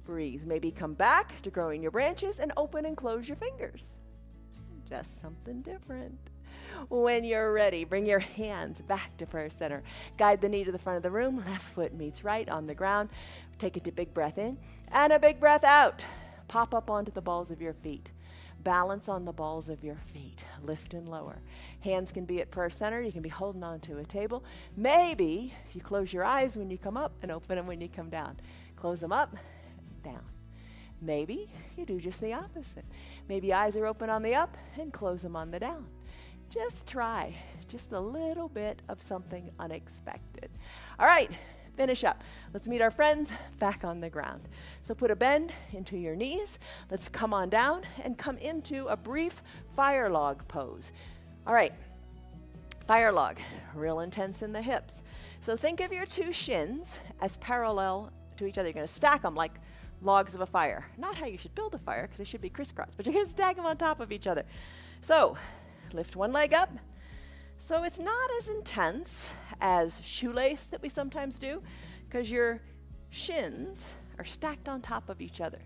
A: Breathe. Maybe come back to growing your branches and open and close your fingers. Just something different. When you're ready, bring your hands back to prayer center. Guide the knee to the front of the room. Left foot meets right on the ground. Take a big breath in and a big breath out. Pop up onto the balls of your feet. Balance on the balls of your feet. Lift and lower. Hands can be at prayer center. You can be holding onto a table. Maybe you close your eyes when you come up and open them when you come down. Close them up, down. Maybe you do just the opposite. Maybe eyes are open on the up and close them on the down. Just try just a little bit of something unexpected. All right, finish up. Let's meet our friends back on the ground. So put a bend into your knees. Let's come on down and come into a brief fire log pose. All right, fire log, real intense in the hips. So think of your 2 shins as parallel to each other. You're going to stack them like logs of a fire. Not how you should build a fire, because they should be crisscrossed, but you're going to stack them on top of each other. So lift one leg up. So it's not as intense as shoelace that we sometimes do, because your shins are stacked on top of each other.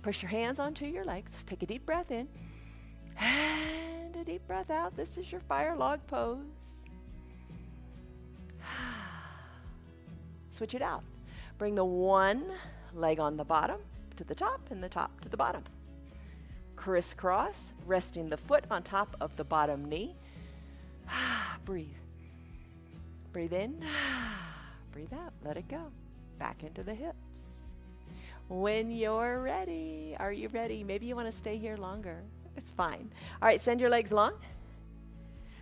A: Push your hands onto your legs. Take a deep breath in and a deep breath out. This is your fire log pose. Switch it out. Bring the one leg on the bottom to the top and the top to the bottom. Crisscross, resting the foot on top of the bottom knee. Breathe. Breathe in. Breathe out. Let it go. Back into the hips. When you're ready, are you ready? Maybe you want to stay here longer. It's fine. All right, send your legs long.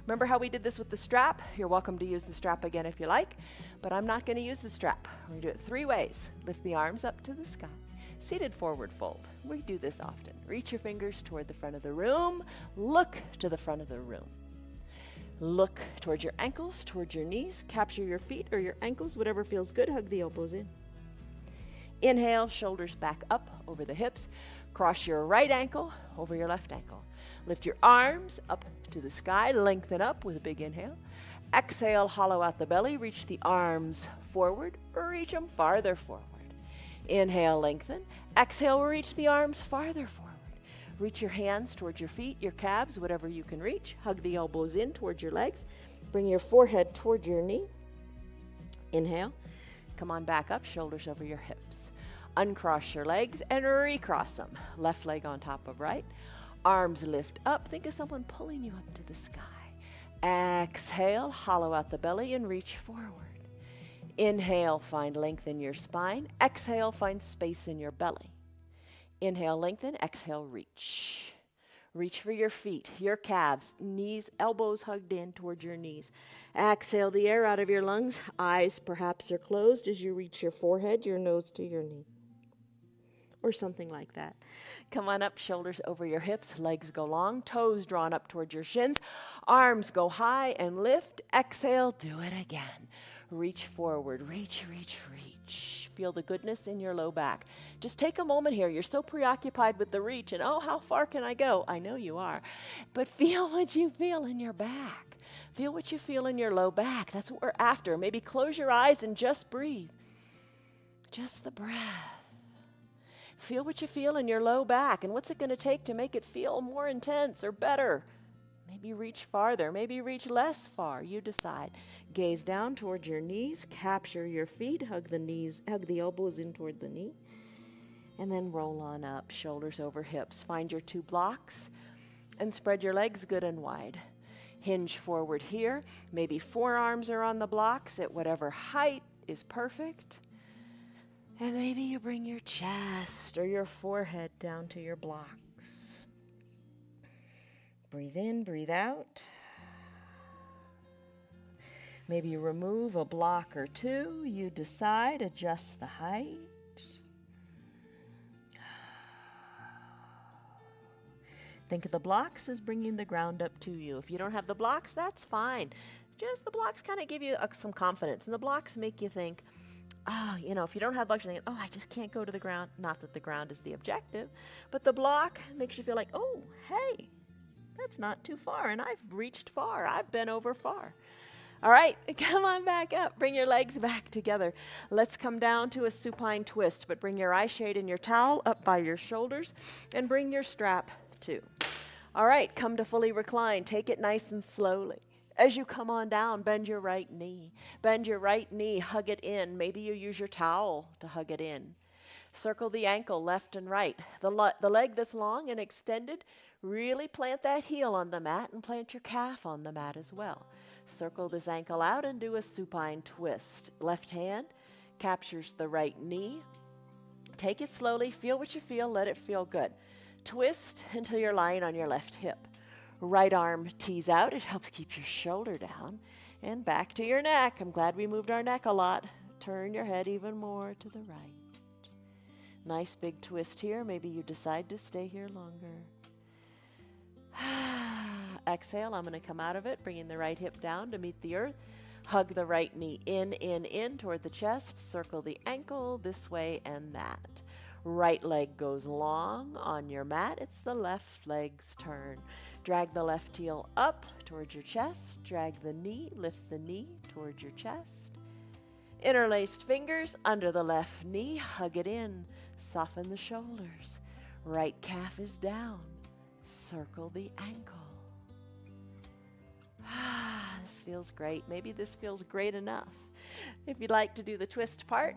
A: Remember how we did this with the strap? You're welcome to use the strap again if you like, but I'm not going to use the strap. We're going to do it 3 ways. Lift the arms up to the sky. Seated forward fold. We do this often. Reach your fingers toward the front of the room. Look to the front of the room. Look towards your ankles, towards your knees. Capture your feet or your ankles, whatever feels good. Hug the elbows in. Inhale, shoulders back up over the hips. Cross your right ankle over your left ankle. Lift your arms up to the sky. Lengthen up with a big inhale. Exhale, hollow out the belly. Reach the arms forward or reach them farther forward. Inhale, lengthen. Exhale, reach the arms farther forward. Reach your hands towards your feet, your calves, whatever you can reach. Hug the elbows in towards your legs. Bring your forehead towards your knee. Inhale. Come on back up, shoulders over your hips. Uncross your legs and recross them. Left leg on top of right. Arms lift up. Think of someone pulling you up to the sky. Exhale, hollow out the belly and reach forward. Inhale, find length in your spine. Exhale, find space in your belly. Inhale, lengthen. Exhale, reach. Reach for your feet, your calves, knees, elbows hugged in toward your knees. Exhale the air out of your lungs. Eyes perhaps are closed as you reach your forehead, your nose to your knee. Or something like that. Come on up, shoulders over your hips, legs go long, toes drawn up towards your shins, arms go high and lift. Exhale, do it again. Reach forward, reach, reach, reach. Feel the goodness in your low back. Just take a moment here. You're so preoccupied with the reach and, oh, how far can I go? I know you are. But feel what you feel in your back. Feel what you feel in your low back. That's what we're after. Maybe close your eyes and just breathe. Just the breath. Feel what you feel in your low back, and what's it going to take to make it feel more intense or better? Maybe reach farther, maybe reach less far. You decide. Gaze down towards your knees, capture your feet, hug the elbows in toward the knee, and then roll on up, shoulders over hips. Find your 2 blocks and spread your legs good and wide. Hinge forward here. Maybe forearms are on the blocks at whatever height is perfect. And maybe you bring your chest or your forehead down to your blocks. Breathe in, breathe out. Maybe you remove a block or 2. You decide, adjust the height. Think of the blocks as bringing the ground up to you. If you don't have the blocks, that's fine. Just the blocks kind of give you some confidence. And the blocks make you think, if you don't have blocks, you're thinking, I just can't go to the ground. Not that the ground is the objective, but the block makes you feel like, oh, hey, that's not too far, and I've reached far. I've been over far. All right, come on back up. Bring your legs back together. Let's come down to a supine twist, but bring your eye shade and your towel up by your shoulders, and bring your strap too. All right, come to fully recline. Take it nice and slowly. As you come on down, bend your right knee. Bend your right knee, hug it in. Maybe you use your towel to hug it in. Circle the ankle left and right. The leg that's long and extended, really plant that heel on the mat and plant your calf on the mat as well. Circle this ankle out and do a supine twist. Left hand captures the right knee. Take it slowly. Feel what you feel. Let it feel good. Twist until you're lying on your left hip. Right arm tees out. It helps keep your shoulder down. And back to your neck. I'm glad we moved our neck a lot. Turn your head even more to the right. Nice big twist here. Maybe you decide to stay here longer. Exhale. I'm going to come out of it, bringing the right hip down to meet the earth. Hug the right knee in toward the chest. Circle the ankle this way and that. Right leg goes long on your mat. It's the left leg's turn. Drag the left heel up towards your chest. Drag the knee, lift the knee towards your chest. Interlaced fingers under the left knee. Hug it in. Soften the shoulders. Right calf is down. Circle the ankle. This feels great. Maybe this feels great enough. If you'd like to do the twist part,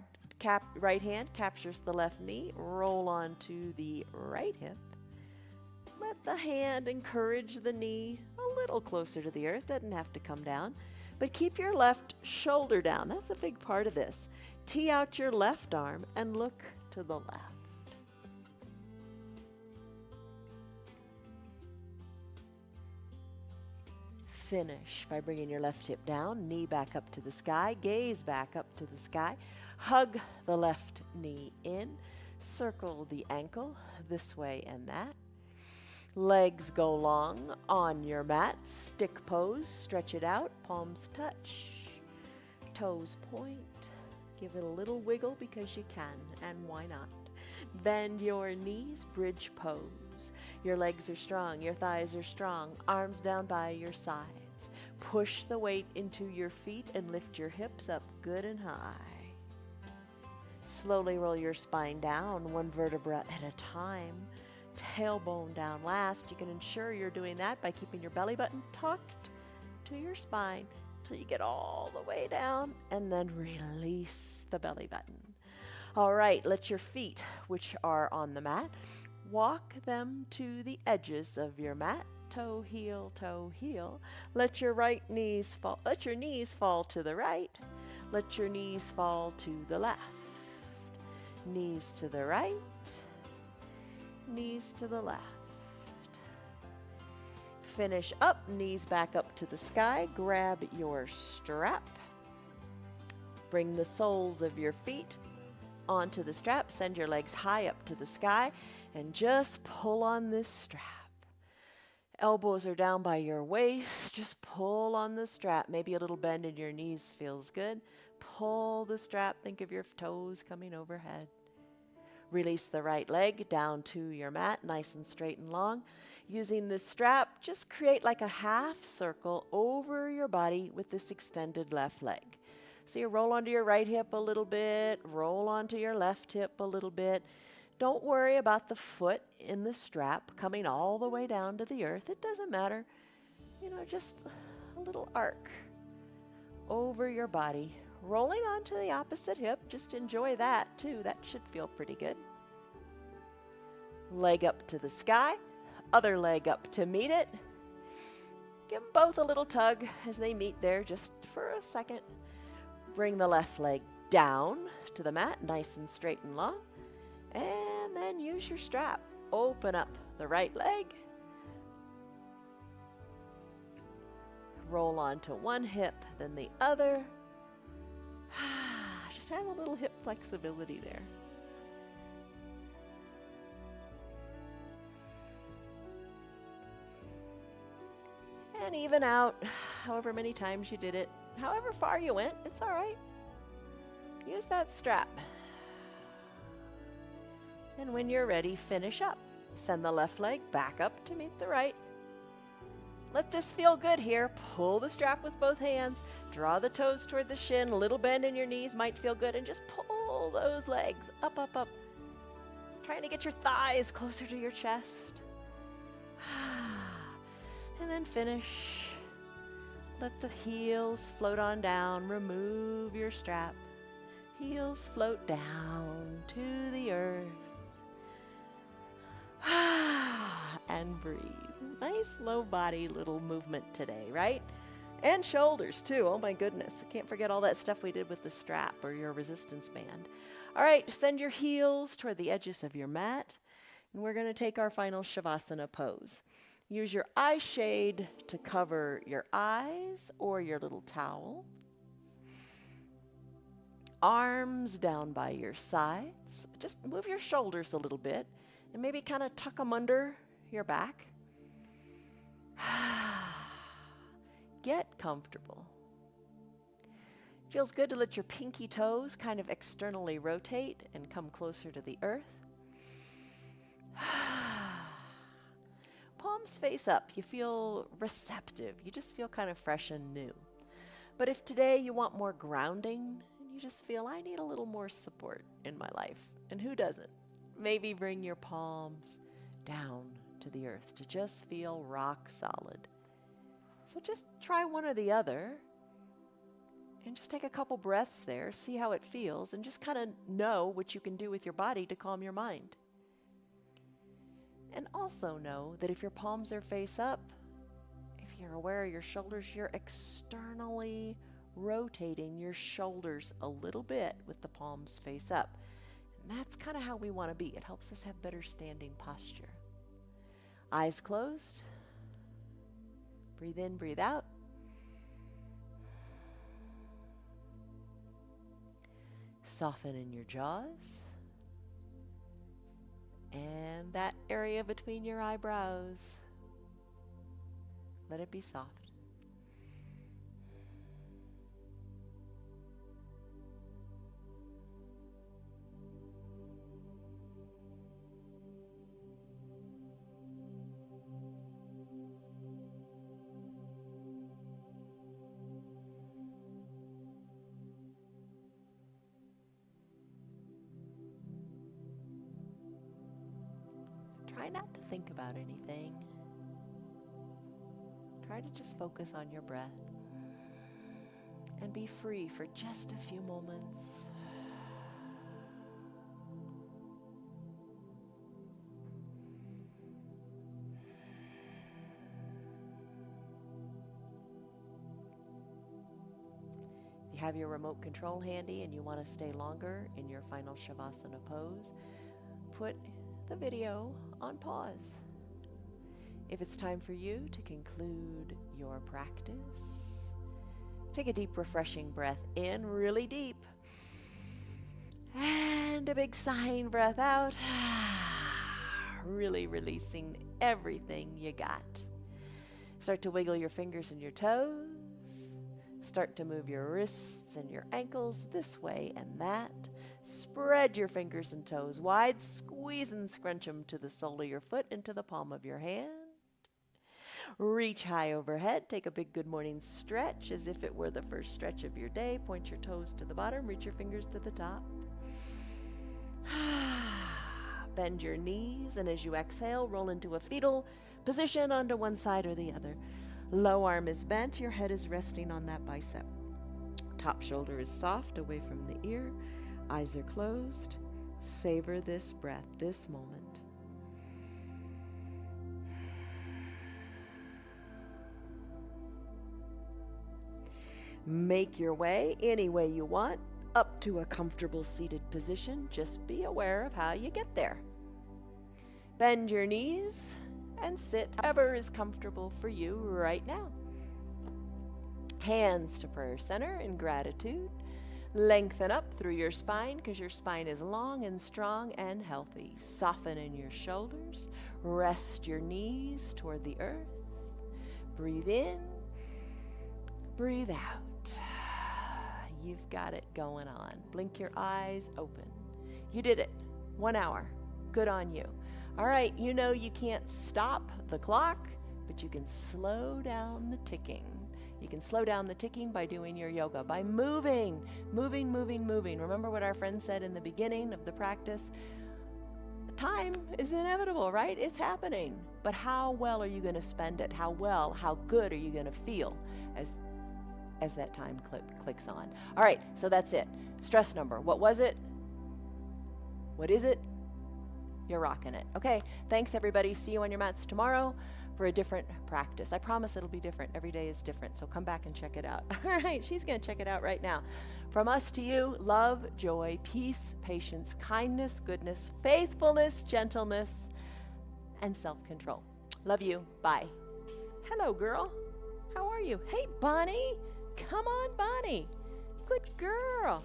A: right hand captures the left knee. Roll onto the right hip. Let the hand encourage the knee a little closer to the earth. Doesn't have to come down. But keep your left shoulder down. That's a big part of this. Tee out your left arm and look to the left. Finish by bringing your left hip down, knee back up to the sky, gaze back up to the sky. Hug the left knee in, circle the ankle this way and that. Legs go long on your mat, stick pose, stretch it out, palms touch, toes point. Give it a little wiggle because you can, and why not? Bend your knees, bridge pose. Your legs are strong, your thighs are strong, arms down by your sides. Push the weight into your feet and lift your hips up good and high. Slowly roll your spine down, one vertebra at a time. Tailbone down last. You can ensure you're doing that by keeping your belly button tucked to your spine till you get all the way down, and then release the belly button. All right, let your feet, which are on the mat, walk them to the edges of your mat. Toe, heel, toe, heel. Let your knees fall to the right. Let your knees fall to the left. Knees to the right. Knees to the left. Finish up, knees back up to the sky. Grab your strap. Bring the soles of your feet onto the strap. Send your legs high up to the sky and just pull on this strap. Elbows are down by your waist. Just pull on the strap. Maybe a little bend in your knees feels good. Pull the strap. Think of your toes coming overhead. Release the right leg down to your mat, nice and straight and long. Using this strap, just create like a half circle over your body with this extended left leg. So you roll onto your right hip a little bit, roll onto your left hip a little bit. Don't worry about the foot in the strap coming all the way down to the earth. It doesn't matter. Just a little arc over your body. Rolling onto the opposite hip, just enjoy that too. That should feel pretty good. Leg up to the sky, other leg up to meet it. Give them both a little tug as they meet there just for a second. Bring the left leg down to the mat, nice and straight and long. And then use your strap. Open up the right leg. Roll onto one hip, then the other. Just have a little hip flexibility there. And even out however many times you did it. However far you went, it's all right. Use that strap. And when you're ready, finish up. Send the left leg back up to meet the right. Let this feel good here. Pull the strap with both hands. Draw the toes toward the shin. A little bend in your knees might feel good. And just pull those legs up, up, up. Trying to get your thighs closer to your chest. And then finish. Let the heels float on down. Remove your strap. Heels float down to the earth. And breathe. Nice low body little movement today, right? And shoulders too. Oh my goodness. I can't forget all that stuff we did with the strap or your resistance band. All right, send your heels toward the edges of your mat. And we're going to take our final Shavasana pose. Use your eye shade to cover your eyes or your little towel. Arms down by your sides. Just move your shoulders a little bit and maybe kind of tuck them under your back. Get comfortable. Feels good to let your pinky toes kind of externally rotate and come closer to the earth. Palms face up. You feel receptive. You just feel kind of fresh and new. But if today you want more grounding, and you just feel, I need a little more support in my life, and who doesn't? Maybe bring your palms down to the earth to just feel rock solid. So just try one or the other and just take a couple breaths there, see how it feels, and just kind of know what you can do with your body to calm your mind. And also know that if your palms are face up, if you're aware of your shoulders, you're externally rotating your shoulders a little bit with the palms face up. And that's kind of how we want to be. It helps us have better standing posture. Eyes closed. Breathe in, breathe out. Soften in your jaws and that area between your eyebrows. Let it be soft. Try not to think about anything. Try to just focus on your breath and be free for just a few moments. If you have your remote control handy and you want to stay longer in your final Shavasana pose, put the video on pause. If it's time for you to conclude your practice, take a deep, refreshing breath in, really deep, and a big sighing breath out, really releasing everything you got. Start to wiggle your fingers and your toes. Start to move your wrists and your ankles this way and that. Spread your fingers and toes wide, squeeze and scrunch them to the sole of your foot into the palm of your hand. Reach high overhead, take a big good morning stretch as if it were the first stretch of your day. Point your toes to the bottom, reach your fingers to the top. Bend your knees, and as you exhale, roll into a fetal position onto one side or the other. Low arm is bent, your head is resting on that bicep. Top shoulder is soft away from the ear. Eyes are closed. Savor this breath, this moment. Make your way any way you want up to a comfortable seated position. Just be aware of how you get there. Bend your knees and sit however is comfortable for you right now. Hands to prayer center in gratitude. Lengthen up through your spine because your spine is long and strong and healthy. Soften in your shoulders. Rest your knees toward the earth. Breathe in. Breathe out. You've got it going on. Blink your eyes open. You did it. 1 hour. Good on you. All right, you know you can't stop the clock, but you can slow down the ticking. You can slow down the ticking by doing your yoga, by moving. Remember what our friend said in the beginning of the practice? Time is inevitable, right? It's happening. But how well are you going to spend it? How good are you going to feel as that time clicks on? All right, so that's it. Stress number. What was it? What is it? You're rocking it. Okay, thanks everybody. See you on your mats tomorrow for a different practice. I promise it'll be different. Every day is different, so come back and check it out. All right, she's going to check it out right now. From us to you, love, joy, peace, patience, kindness, goodness, faithfulness, gentleness, and self-control. Love you. Bye. Hello, girl. How are you? Hey, Bonnie. Come on, Bonnie. Good girl.